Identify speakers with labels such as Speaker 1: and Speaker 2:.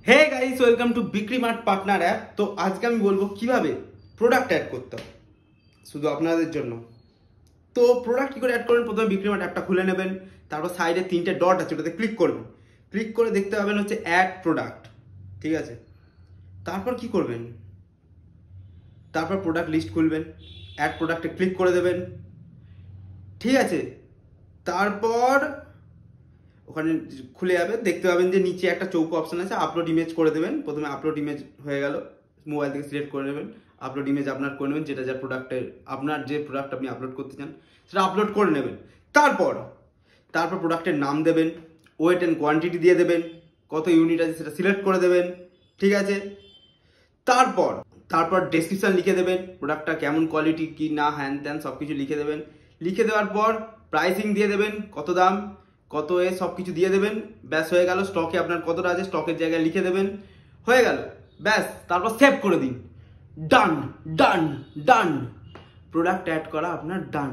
Speaker 1: Hey guys, welcome to বিক্রি mart partner app. তো আজকে আমি বলবো কিভাবে প্রোডাক্ট অ্যাড করতে হয় শুধু আপনাদের জন্য। তো প্রোডাক্ট কী করে অ্যাড করবেন, প্রথমে বিক্রি মার্ট অ্যাপটা খুলে নেবেন, তারপর সাইডে 3টে ডট আছে, ওটাতে ক্লিক করবেন। ক্লিক করে দেখতে পাবেন হচ্ছে অ্যাড প্রোডাক্ট, ঠিক আছে। তারপর কি করবেন, তারপর প্রোডাক্ট লিস্ট খুলবেন, অ্যাড প্রোডাক্টে ক্লিক করে দেবেন, ঠিক আছে। তারপর ওখানে খুলে যাবে, দেখতে পাবেন যে নিচে একটা চৌকো অপশন আছে, আপলোড ইমেজ করে দেবেন। প্রথমে আপলোড ইমেজ হয়ে গেল, মোবাইল থেকে সিলেক্ট করে নেবেন, আপলোড ইমেজ আপনার করে নেবেন, যেটা যা প্রোডাক্টের আপনার যে প্রোডাক্ট আপনি আপলোড করতে চান সেটা আপলোড করে নেবেন। তারপর প্রোডাক্টের নাম দেবেন, ওয়েট অ্যান্ড কোয়ান্টিটি দিয়ে দেবেন, কত ইউনিট আছে সেটা সিলেক্ট করে দেবেন, ঠিক আছে। তারপর ডেসক্রিপশন লিখে দেবেন, প্রোডাক্টটা কেমন কোয়ালিটি কি না হ্যান ত্যান সব কিছু লিখে দেবেন। লিখে দেওয়ার পর প্রাইসিং দিয়ে দেবেন, কত দাম কত সব কিছু দিয়ে দেবেন। ব্যাস হয়ে গেল। স্টকে আপনার কতটা আছে স্টকের জায়গায় লিখে দেবেন, হয়ে গেল ব্যাস। তারপর সেভ করে দিন, ডান ডান ডান, প্রোডাক্ট অ্যাড করা আপনার ডান।